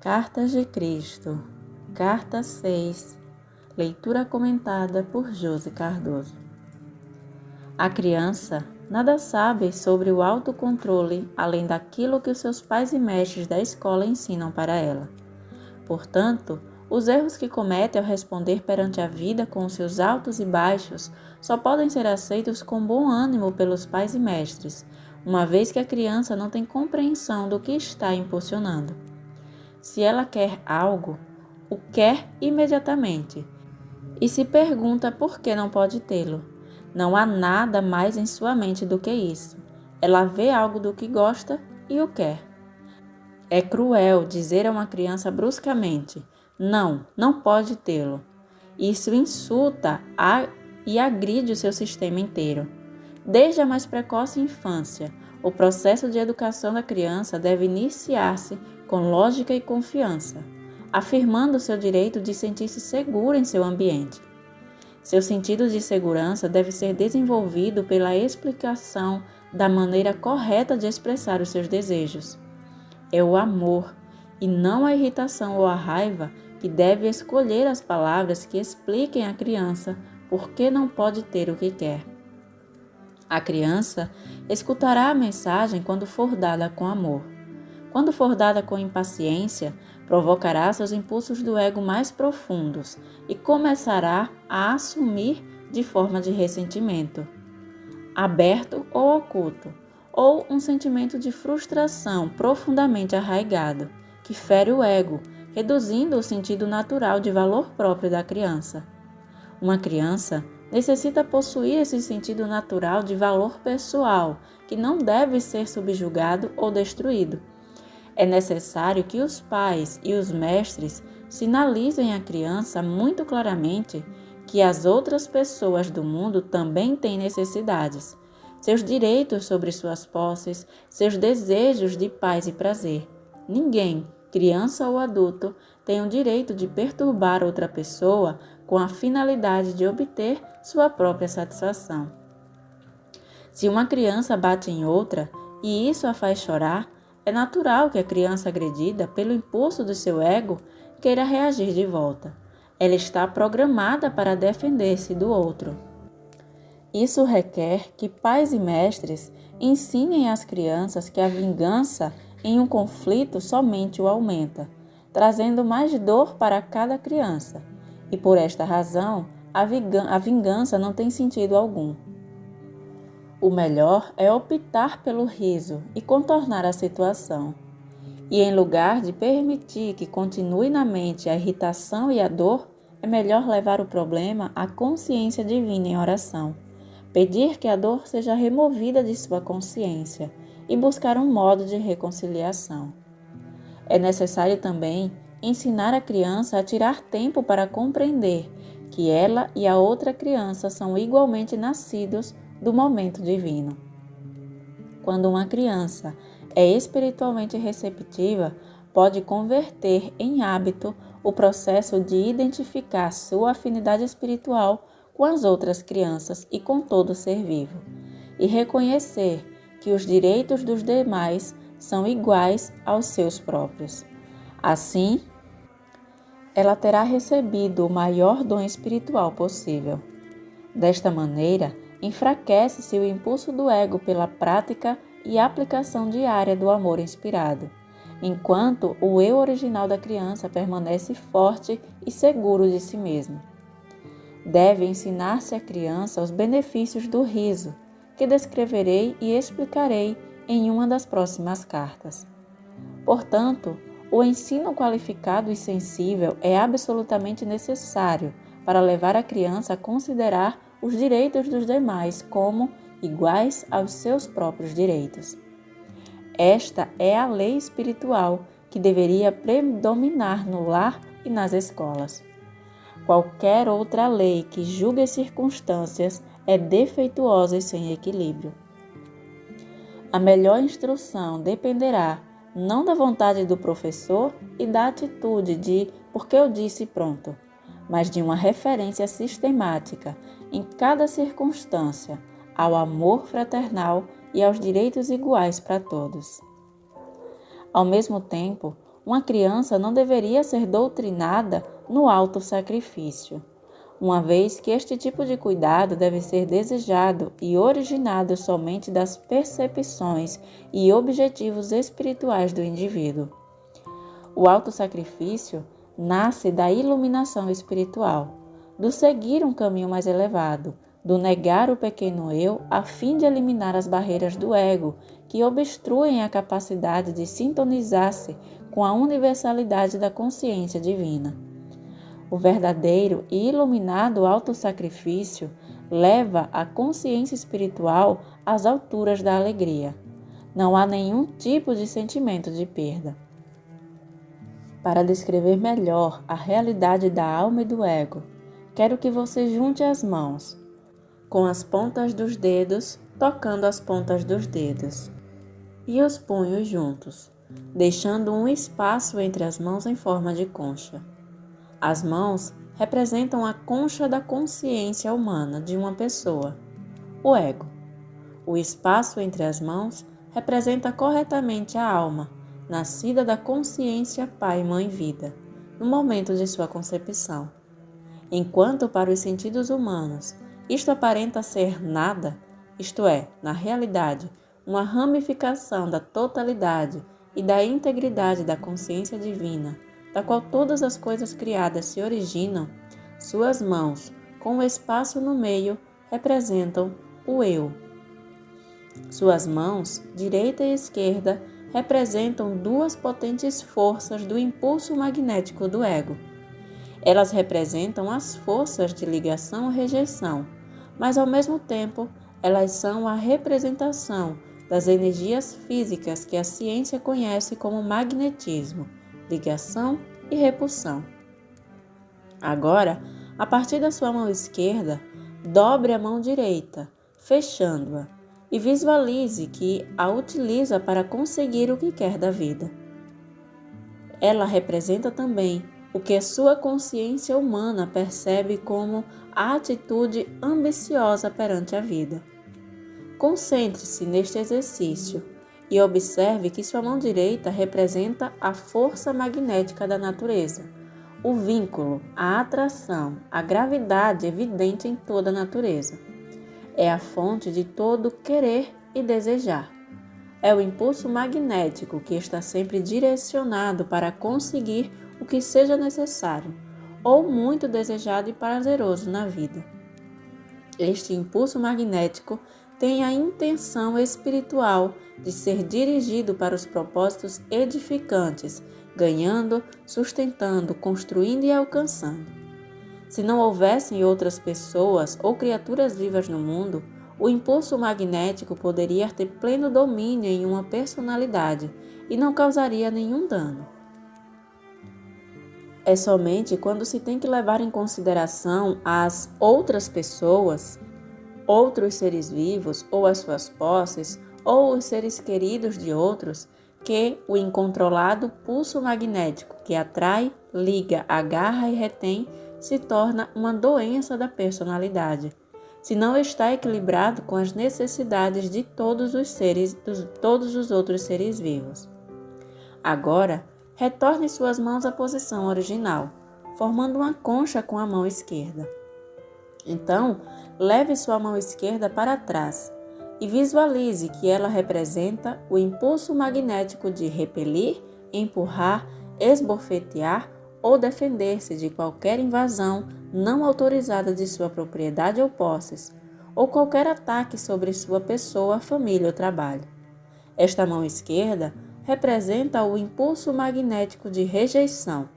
Cartas de Cristo, Carta 6, leitura comentada por Josi Cardoso. A criança nada sabe sobre o autocontrole além daquilo que os seus pais e mestres da escola ensinam para ela. Portanto, os erros que comete ao responder perante a vida com os seus altos e baixos só podem ser aceitos com bom ânimo pelos pais e mestres, uma vez que a criança não tem compreensão do que está impulsionando. Se ela quer algo, o quer imediatamente e se pergunta por que não pode tê-lo. Não há nada mais em sua mente do que isso. Ela vê algo do que gosta e o quer. É cruel dizer a uma criança bruscamente: não pode tê-lo. Isso insulta e agride o seu sistema inteiro. Desde a mais precoce infância, o processo de educação da criança deve iniciar-se com lógica e confiança, afirmando seu direito de sentir-se seguro em seu ambiente. Seu sentido de segurança deve ser desenvolvido pela explicação da maneira correta de expressar os seus desejos. É o amor, e não a irritação ou a raiva, que deve escolher as palavras que expliquem à criança por que não pode ter o que quer. A criança escutará a mensagem quando for dada com amor. Quando for dada com impaciência, provocará seus impulsos do ego mais profundos e começará a assumir de forma de ressentimento, aberto ou oculto, ou um sentimento de frustração profundamente arraigado, que fere o ego, reduzindo o sentido natural de valor próprio da criança. Uma criança necessita possuir esse sentido natural de valor pessoal, que não deve ser subjugado ou destruído. É necessário que os pais e os mestres sinalizem à criança muito claramente que as outras pessoas do mundo também têm necessidades, seus direitos sobre suas posses, seus desejos de paz e prazer. Ninguém, criança ou adulto, tem o direito de perturbar outra pessoa com a finalidade de obter sua própria satisfação. Se uma criança bate em outra e isso a faz chorar, é natural que a criança agredida, pelo impulso do seu ego, queira reagir de volta. Ela está programada para defender-se do outro. Isso requer que pais e mestres ensinem às crianças que a vingança em um conflito somente o aumenta, trazendo mais dor para cada criança, e por esta razão a vingança não tem sentido algum. O melhor é optar pelo riso e contornar a situação. E em lugar de permitir que continue na mente a irritação e a dor, é melhor levar o problema à consciência divina em oração, pedir que a dor seja removida de sua consciência e buscar um modo de reconciliação. É necessário também ensinar a criança a tirar tempo para compreender que ela e a outra criança são igualmente nascidos do momento divino. Quando uma criança é espiritualmente receptiva, pode converter em hábito o processo de identificar sua afinidade espiritual com as outras crianças e com todo ser vivo, e reconhecer que os direitos dos demais são iguais aos seus próprios. Assim, ela terá recebido o maior dom espiritual possível. Desta maneira, enfraquece-se o impulso do ego pela prática e aplicação diária do amor inspirado, enquanto o eu original da criança permanece forte e seguro de si mesmo. Deve ensinar-se à criança os benefícios do riso, que descreverei e explicarei em uma das próximas cartas. Portanto, o ensino qualificado e sensível é absolutamente necessário para levar a criança a considerar os direitos dos demais como iguais aos seus próprios direitos. Esta é a lei espiritual que deveria predominar no lar e nas escolas. Qualquer outra lei que julgue as circunstâncias é defeituosa e sem equilíbrio. A melhor instrução dependerá não da vontade do professor e da atitude de porque eu disse pronto, mas de uma referência sistemática em cada circunstância ao amor fraternal e aos direitos iguais para todos. Ao mesmo tempo, Uma criança não deveria ser doutrinada no autossacrifício, uma vez que este tipo de cuidado deve ser desejado e originado somente das percepções e objetivos espirituais do indivíduo. O autossacrifício nasce da iluminação espiritual, do seguir um caminho mais elevado, do negar o pequeno eu a fim de eliminar as barreiras do ego que obstruem a capacidade de sintonizar-se com a universalidade da consciência divina. O verdadeiro e iluminado autossacrifício leva a consciência espiritual às alturas da alegria. Não há nenhum tipo de sentimento de perda. Para descrever melhor a realidade da alma e do ego, quero que você junte as mãos, com as pontas dos dedos tocando as pontas dos dedos, e os punhos juntos, deixando um espaço entre as mãos em forma de concha. As mãos representam a concha da consciência humana de uma pessoa, o ego. O espaço entre as mãos representa corretamente a alma, nascida da consciência Pai, Mãe, Vida, no momento de sua concepção. Enquanto para os sentidos humanos isto aparenta ser nada, isto é, na realidade, uma ramificação da totalidade e da integridade da consciência divina, da qual todas as coisas criadas se originam, suas mãos, com o espaço no meio, representam o eu. Suas mãos, direita e esquerda, representam duas potentes forças do impulso magnético do ego. Elas representam as forças de ligação e rejeição, mas ao mesmo tempo elas são a representação das energias físicas que a ciência conhece como magnetismo, ligação e repulsão. Agora, a partir da sua mão esquerda, dobre a mão direita, fechando-a, e visualize que a utiliza para conseguir o que quer da vida. Ela representa também o que a sua consciência humana percebe como a atitude ambiciosa perante a vida. Concentre-se neste exercício e observe que sua mão direita representa a força magnética da natureza, o vínculo, a atração, a gravidade evidente em toda a natureza. É a fonte de todo querer e desejar. É o impulso magnético que está sempre direcionado para conseguir o que seja necessário, ou muito desejado e prazeroso na vida. Este impulso magnético tem a intenção espiritual de ser dirigido para os propósitos edificantes, ganhando, sustentando, construindo e alcançando. Se não houvessem outras pessoas ou criaturas vivas no mundo, o impulso magnético poderia ter pleno domínio em uma personalidade e não causaria nenhum dano. É somente quando se tem que levar em consideração as outras pessoas, outros seres vivos ou as suas posses, ou os seres queridos de outros, que o incontrolado pulso magnético que atrai, liga, agarra e retém se torna uma doença da personalidade, se não está equilibrado com as necessidades de todos os outros seres vivos. Agora, retorne suas mãos à posição original, formando uma concha com a mão esquerda. Então, leve sua mão esquerda para trás e visualize que ela representa o impulso magnético de repelir, empurrar, esbofetear ou defender-se de qualquer invasão não autorizada de sua propriedade ou posses, ou qualquer ataque sobre sua pessoa, família ou trabalho. Esta mão esquerda representa o impulso magnético de rejeição,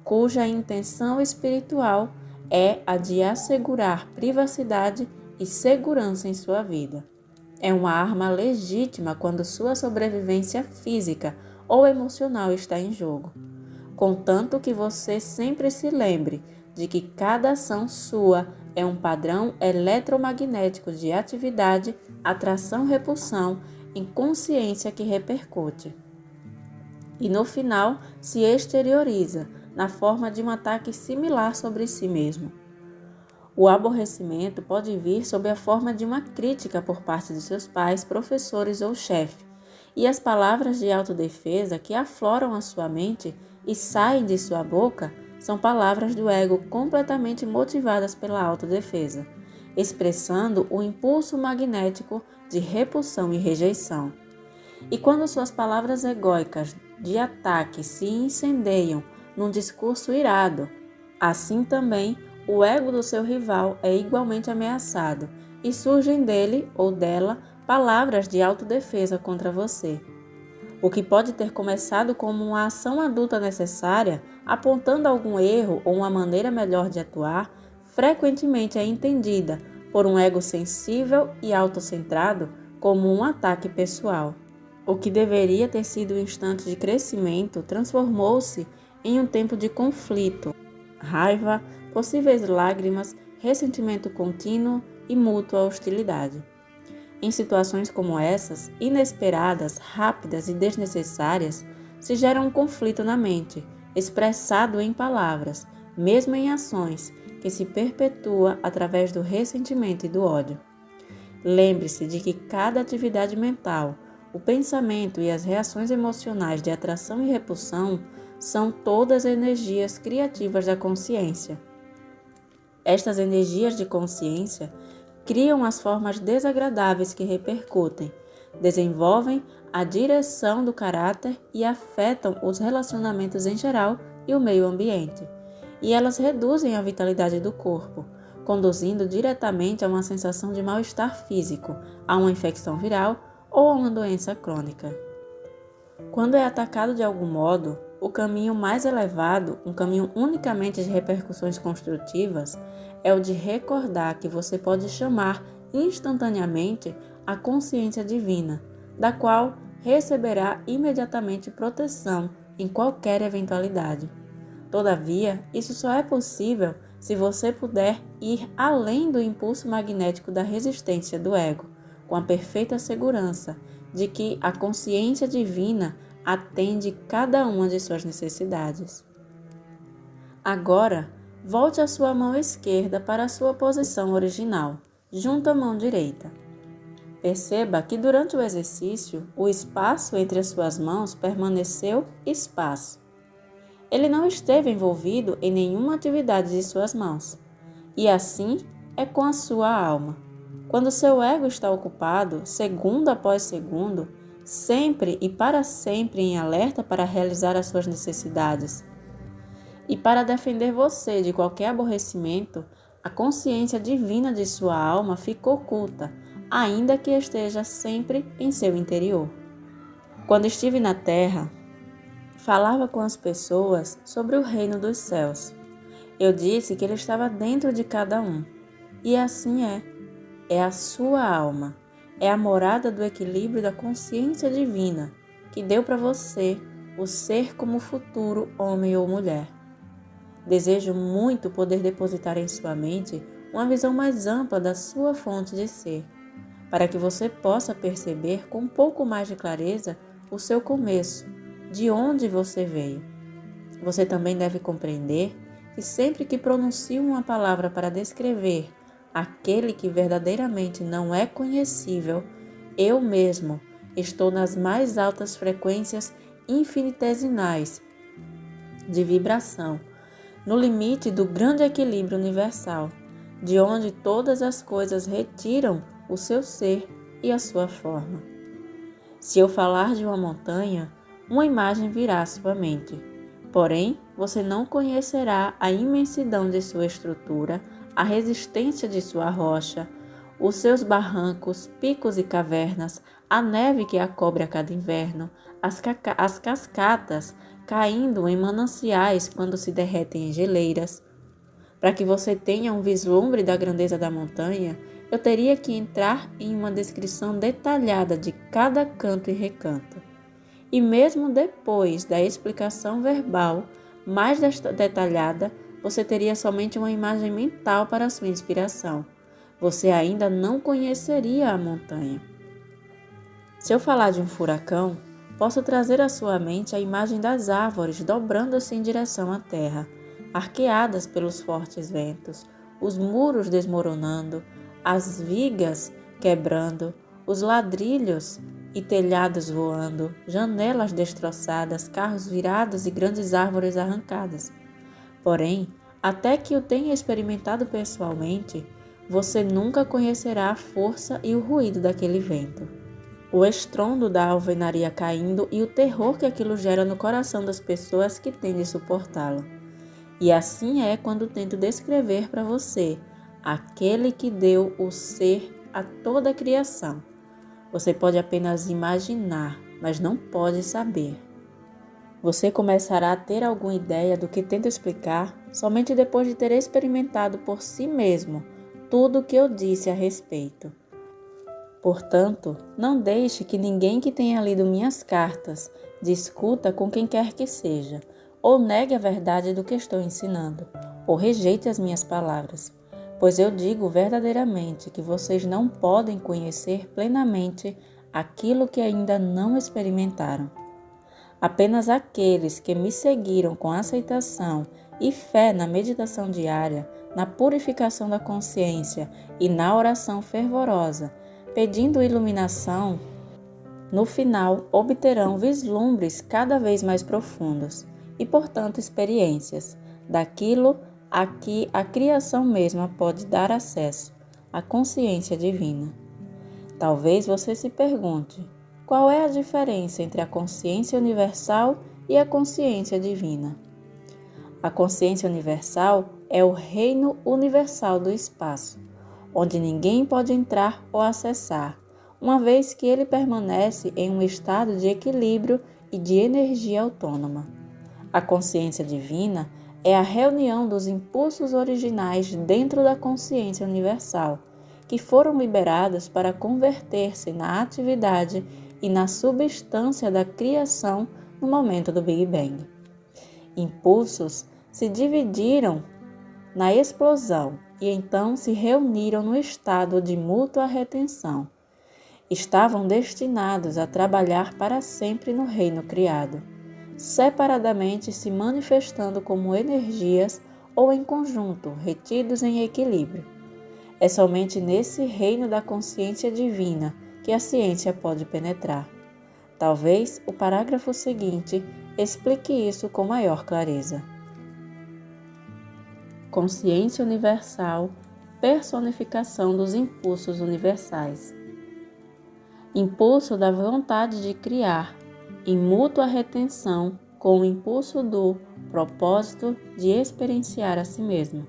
cuja intenção espiritual é a de assegurar privacidade e segurança em sua vida. É uma arma legítima quando sua sobrevivência física ou emocional está em jogo. Contanto que você sempre se lembre de que cada ação sua é um padrão eletromagnético de atividade, atração-repulsão em consciência que repercute. E no final se exterioriza na forma de um ataque similar sobre si mesmo. O aborrecimento pode vir sob a forma de uma crítica por parte de seus pais, professores ou chefe, E as palavras de autodefesa que afloram a sua mente e saem de sua boca são palavras do ego completamente motivadas pela autodefesa, expressando o impulso magnético de repulsão e rejeição. E quando suas palavras egóicas de ataque se incendeiam num discurso irado, assim também o ego do seu rival é igualmente ameaçado e surgem dele ou dela palavras de autodefesa contra você. O que pode ter começado como uma ação adulta necessária, apontando algum erro ou uma maneira melhor de atuar, frequentemente é entendida por um ego sensível e autocentrado como um ataque pessoal. O que deveria ter sido um instante de crescimento transformou-se em um tempo de conflito, raiva, possíveis lágrimas, ressentimento contínuo e mútua hostilidade. Em situações como essas, inesperadas, rápidas e desnecessárias, se gera um conflito na mente, expressado em palavras, mesmo em ações, que se perpetua através do ressentimento e do ódio. Lembre-se de que cada atividade mental, o pensamento e as reações emocionais de atração e repulsão são todas energias criativas da consciência. Estas energias de consciência criam as formas desagradáveis que repercutem, desenvolvem a direção do caráter e afetam os relacionamentos em geral e o meio ambiente. E elas reduzem a vitalidade do corpo, conduzindo diretamente a uma sensação de mal-estar físico, a uma infecção viral ou a uma doença crônica. Quando é atacado de algum modo, o caminho mais elevado, um caminho unicamente de repercussões construtivas, é o de recordar que você pode chamar instantaneamente a consciência divina, da qual receberá imediatamente proteção em qualquer eventualidade. Todavia, isso só é possível se você puder ir além do impulso magnético da resistência do ego, com a perfeita segurança de que a consciência divina atende cada uma de suas necessidades. Agora, volte a sua mão esquerda para a sua posição original, junto à mão direita. Perceba que durante o exercício, o espaço entre as suas mãos permaneceu espaço. Ele não esteve envolvido em nenhuma atividade de suas mãos. E assim é com a sua alma. Quando seu ego está ocupado, segundo após segundo, sempre e para sempre em alerta para realizar as suas necessidades. E para defender você de qualquer aborrecimento, a consciência divina de sua alma fica oculta, ainda que esteja sempre em seu interior. Quando estive na terra, falava com as pessoas sobre o reino dos céus. Eu disse que ele estava dentro de cada um. E assim é. É a sua alma. É a morada do equilíbrio da consciência divina que deu para você o ser como futuro homem ou mulher. Desejo muito poder depositar em sua mente uma visão mais ampla da sua fonte de ser, para que você possa perceber com um pouco mais de clareza o seu começo, de onde você veio. Você também deve compreender que sempre que pronuncio uma palavra para descrever aquele que verdadeiramente não é conhecível, eu mesmo estou nas mais altas frequências infinitesimais de vibração, no limite do grande equilíbrio universal, de onde todas as coisas retiram o seu ser e a sua forma. Se eu falar de uma montanha, uma imagem virá à sua mente. Porém, você não conhecerá a imensidão de sua estrutura, a resistência de sua rocha, os seus barrancos, picos e cavernas, a neve que a cobre a cada inverno, as cascatas caindo em mananciais quando se derretem em geleiras. Para que você tenha um vislumbre da grandeza da montanha, eu teria que entrar em uma descrição detalhada de cada canto e recanto. E mesmo depois da explicação verbal mais detalhada, você teria somente uma imagem mental para sua inspiração. Você ainda não conheceria a montanha. Se eu falar de um furacão, posso trazer à sua mente a imagem das árvores dobrando-se em direção à terra, arqueadas pelos fortes ventos, os muros desmoronando, as vigas quebrando, os ladrilhos e telhados voando, janelas destroçadas, carros virados e grandes árvores arrancadas. Porém, até que o tenha experimentado pessoalmente, você nunca conhecerá a força e o ruído daquele vento, o estrondo da alvenaria caindo e o terror que aquilo gera no coração das pessoas que têm de suportá-lo. E assim é quando tento descrever para você aquele que deu o ser a toda a criação. Você pode apenas imaginar, mas não pode saber. Você começará a ter alguma ideia do que tento explicar somente depois de ter experimentado por si mesmo tudo o que eu disse a respeito. Portanto, não deixe que ninguém que tenha lido minhas cartas discuta com quem quer que seja, ou negue a verdade do que estou ensinando, ou rejeite as minhas palavras, pois eu digo verdadeiramente que vocês não podem conhecer plenamente aquilo que ainda não experimentaram. Apenas aqueles que me seguiram com aceitação e fé na meditação diária, na purificação da consciência e na oração fervorosa, pedindo iluminação, no final obterão vislumbres cada vez mais profundos e, portanto, experiências daquilo a que a criação mesma pode dar acesso, a consciência divina. Talvez você se pergunte: qual é a diferença entre a consciência universal e a consciência divina? A consciência universal é o reino universal do espaço, onde ninguém pode entrar ou acessar, uma vez que ele permanece em um estado de equilíbrio e de energia autônoma. A consciência divina é a reunião dos impulsos originais dentro da consciência universal, que foram liberados para converter-se na atividade e na substância da criação no momento do Big Bang. Impulsos se dividiram na explosão e então se reuniram no estado de mútua retenção. Estavam destinados a trabalhar para sempre no reino criado, separadamente se manifestando como energias ou em conjunto, retidos em equilíbrio. É somente nesse reino da consciência divina que a ciência pode penetrar. Talvez o parágrafo seguinte explique isso com maior clareza. Consciência universal, personificação dos impulsos universais. Impulso da vontade de criar, em mútua retenção com o impulso do propósito de experienciar a si mesmo.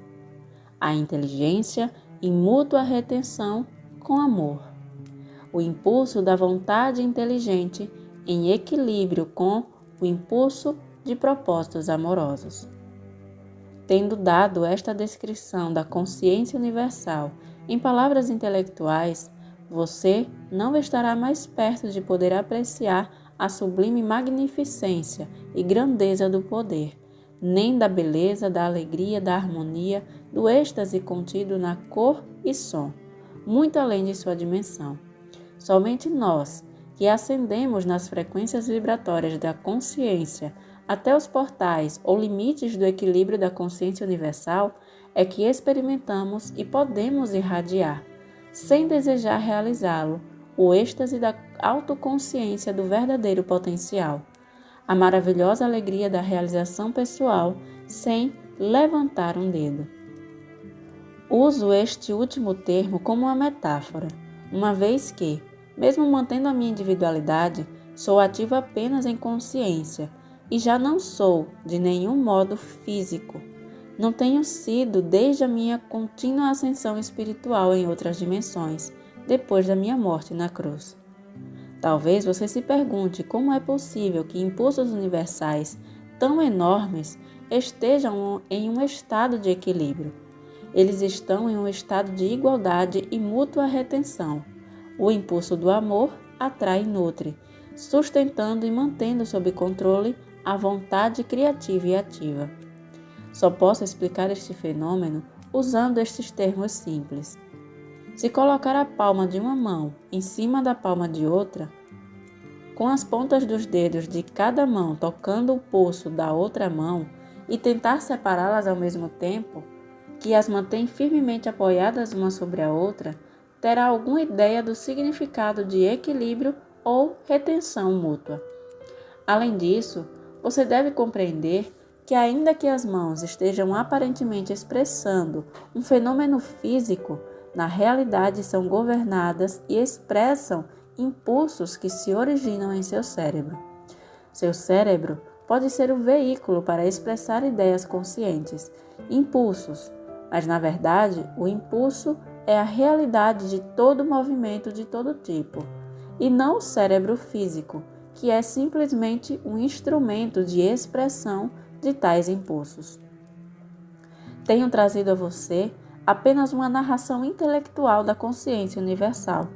A inteligência em mútua retenção com amor. O impulso da vontade inteligente em equilíbrio com o impulso de propósitos amorosos. Tendo dado esta descrição da consciência universal em palavras intelectuais, você não estará mais perto de poder apreciar a sublime magnificência e grandeza do poder, nem da beleza, da alegria, da harmonia, do êxtase contido na cor e som, muito além de sua dimensão. Somente nós, que ascendemos nas frequências vibratórias da consciência até os portais ou limites do equilíbrio da consciência universal, é que experimentamos e podemos irradiar, sem desejar realizá-lo, o êxtase da autoconsciência do verdadeiro potencial, a maravilhosa alegria da realização pessoal sem levantar um dedo. Uso este último termo como uma metáfora, uma vez que, mesmo mantendo a minha individualidade, sou ativo apenas em consciência e já não sou, de nenhum modo, físico. Não tenho sido desde a minha contínua ascensão espiritual em outras dimensões, depois da minha morte na cruz. Talvez você se pergunte como é possível que impulsos universais tão enormes estejam em um estado de equilíbrio. Eles estão em um estado de igualdade e mútua retenção. O impulso do amor atrai e nutre, sustentando e mantendo sob controle a vontade criativa e ativa. Só posso explicar este fenômeno usando estes termos simples. Se colocar a palma de uma mão em cima da palma de outra, com as pontas dos dedos de cada mão tocando o pulso da outra mão e tentar separá-las ao mesmo tempo, que as mantém firmemente apoiadas uma sobre a outra, terá alguma ideia do significado de equilíbrio ou retenção mútua. Além disso, você deve compreender que, ainda que as mãos estejam aparentemente expressando um fenômeno físico, na realidade são governadas e expressam impulsos que se originam em seu cérebro. Seu cérebro pode ser o veículo para expressar ideias conscientes, impulsos, mas na verdade o impulso é a realidade de todo movimento de todo tipo, e não o cérebro físico, que é simplesmente um instrumento de expressão de tais impulsos. Tenho trazido a você apenas uma narração intelectual da consciência universal.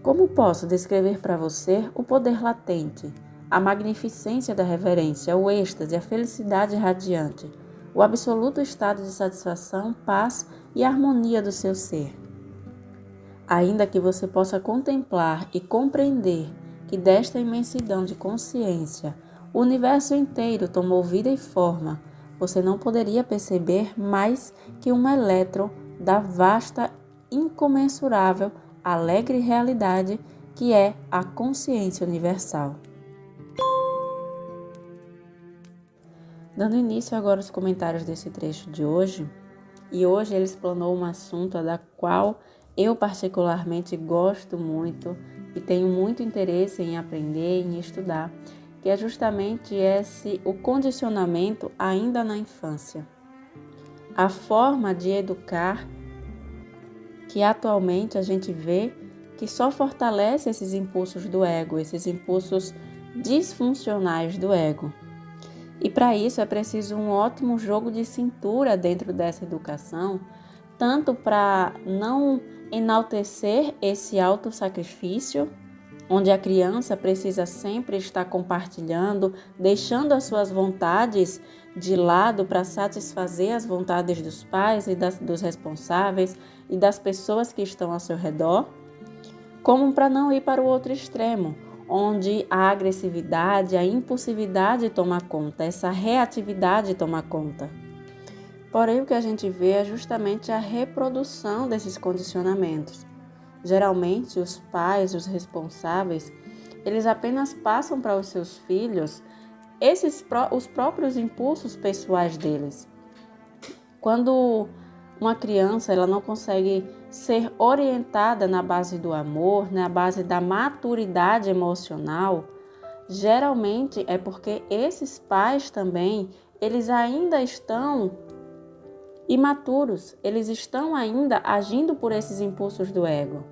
Como posso descrever para você o poder latente, a magnificência da reverência, o êxtase, a felicidade radiante, o absoluto estado de satisfação, paz e harmonia do seu ser? Ainda que você possa contemplar e compreender que desta imensidão de consciência o universo inteiro tomou vida e forma, você não poderia perceber mais que um elétron da vasta, incomensurável, alegre realidade que é a consciência universal. Dando início agora aos comentários desse trecho de hoje, e hoje ele explanou um assunto da qual eu particularmente gosto muito e tenho muito interesse em aprender, em estudar, que é justamente o condicionamento ainda na infância. A forma de educar que atualmente a gente vê que só fortalece esses impulsos do ego, esses impulsos disfuncionais do ego. E para isso é preciso um ótimo jogo de cintura dentro dessa educação, tanto para não enaltecer esse autossacrifício, onde a criança precisa sempre estar compartilhando, deixando as suas vontades de lado para satisfazer as vontades dos pais e dos responsáveis e das pessoas que estão ao seu redor, como para não ir para o outro extremo, onde a agressividade, a impulsividade toma conta, essa reatividade toma conta. Porém, o que a gente vê é justamente a reprodução desses condicionamentos. Geralmente, os pais, os responsáveis, eles apenas passam para os seus filhos os próprios impulsos pessoais deles. Quando uma criança ela não consegue ser orientada na base do amor, na base da maturidade emocional, geralmente é porque esses pais também, eles ainda estão imaturos, eles estão ainda agindo por esses impulsos do ego.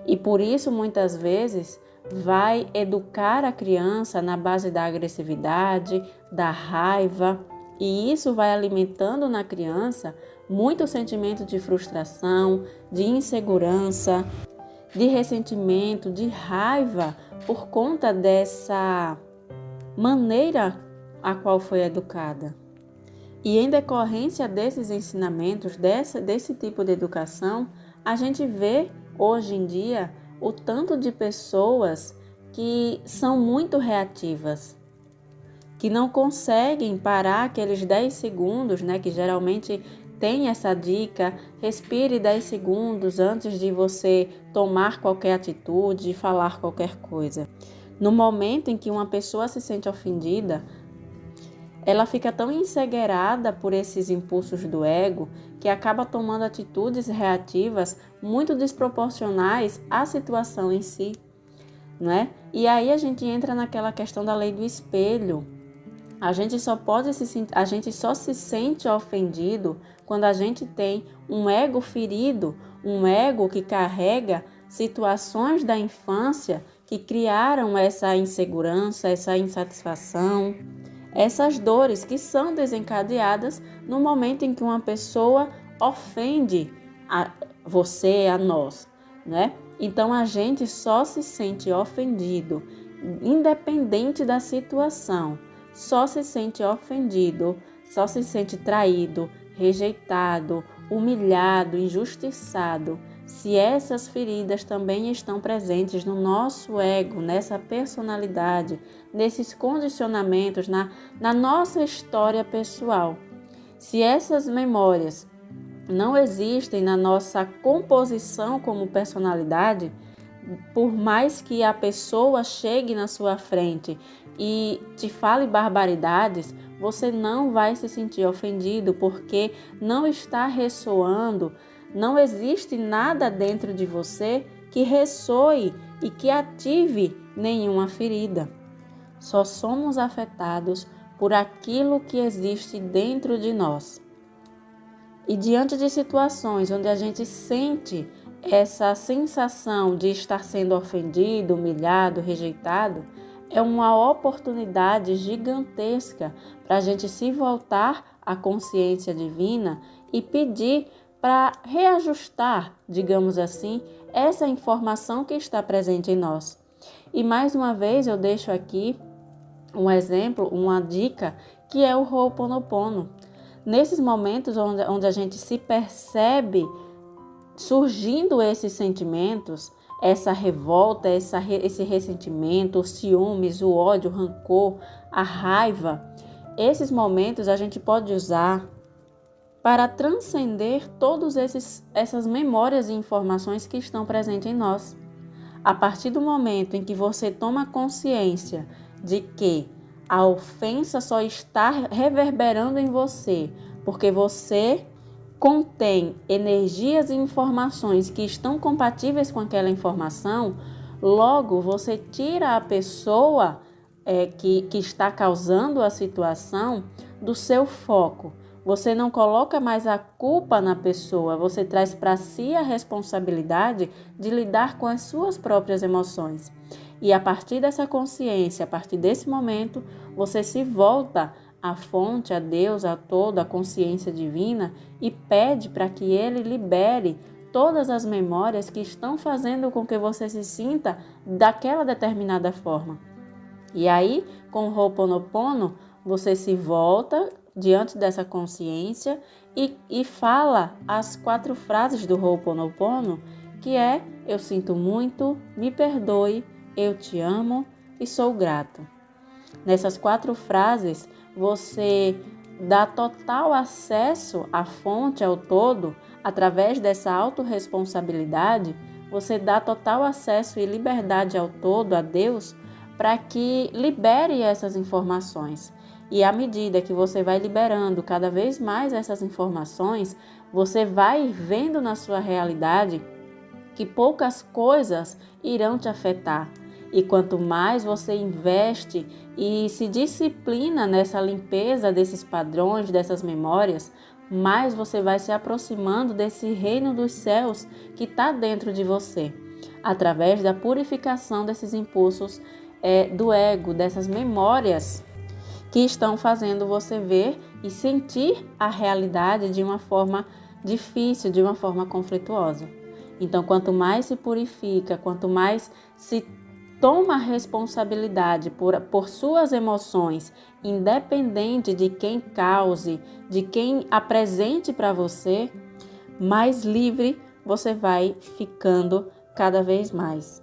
E por isso, muitas vezes, vai educar a criança na base da agressividade, da raiva, e isso vai alimentando na criança muito sentimento de frustração, de insegurança, de ressentimento, de raiva, por conta dessa maneira a qual foi educada. E em decorrência desses ensinamentos, desse tipo de educação, a gente vê hoje em dia o tanto de pessoas que são muito reativas, que não conseguem parar aqueles 10 segundos, que geralmente tem essa dica, respire 10 segundos antes de você tomar qualquer atitude, falar qualquer coisa. No momento em que uma pessoa se sente ofendida, ela fica tão encegueirada por esses impulsos do ego que acaba tomando atitudes reativas muito desproporcionais à situação em si, né? E aí a gente entra naquela questão da lei do espelho. A gente só se sente ofendido quando a gente tem um ego ferido, um ego que carrega situações da infância que criaram essa insegurança, essa insatisfação, essas dores que são desencadeadas no momento em que uma pessoa ofende a você, a nós, né? Então a gente só se sente ofendido, independente da situação, só se sente ofendido, só se sente traído, rejeitado, humilhado, injustiçado, se essas feridas também estão presentes no nosso ego, nessa personalidade, nesses condicionamentos, na nossa história pessoal. Se essas memórias não existem na nossa composição como personalidade, por mais que a pessoa chegue na sua frente e te fale barbaridades, você não vai se sentir ofendido, porque não está ressoando, não existe nada dentro de você que ressoe e que ative nenhuma ferida. Só somos afetados por aquilo que existe dentro de nós. E diante de situações onde a gente sente essa sensação de estar sendo ofendido, humilhado, rejeitado, é uma oportunidade gigantesca para a gente se voltar à consciência divina e pedir para reajustar, digamos assim, essa informação que está presente em nós. E mais uma vez eu deixo aqui um exemplo, uma dica, que é o Ho'oponopono. Nesses momentos onde a gente se percebe surgindo esses sentimentos, essa revolta, esse ressentimento, os ciúmes, o ódio, o rancor, a raiva, esses momentos a gente pode usar para transcender todas essas memórias e informações que estão presentes em nós. A partir do momento em que você toma consciência de que a ofensa só está reverberando em você, porque você contém energias e informações que estão compatíveis com aquela informação, logo você tira a pessoa que está causando a situação do seu foco. Você não coloca mais a culpa na pessoa, você traz para si a responsabilidade de lidar com as suas próprias emoções. E a partir dessa consciência, a partir desse momento, você se volta à fonte, a Deus, a todo, a consciência divina e pede para que Ele libere todas as memórias que estão fazendo com que você se sinta daquela determinada forma. E aí, com o Ho'oponopono, você se volta diante dessa consciência e fala as 4 frases do Ho'oponopono, que é: eu sinto muito, me perdoe, eu te amo e sou grato. Nessas 4 frases, você dá total acesso à fonte, ao todo, através dessa autorresponsabilidade, você dá total acesso e liberdade ao todo, a Deus, para que libere essas informações. E à medida que você vai liberando cada vez mais essas informações, você vai vendo na sua realidade que poucas coisas irão te afetar. E quanto mais você investe e se disciplina nessa limpeza desses padrões, dessas memórias, mais você vai se aproximando desse reino dos céus que está dentro de você, através da purificação desses impulsos do ego, dessas memórias que estão fazendo você ver e sentir a realidade de uma forma difícil, de uma forma conflituosa. Então, quanto mais se purifica, quanto mais se toma a responsabilidade por suas emoções, independente de quem cause, de quem apresente para você, mais livre você vai ficando cada vez mais.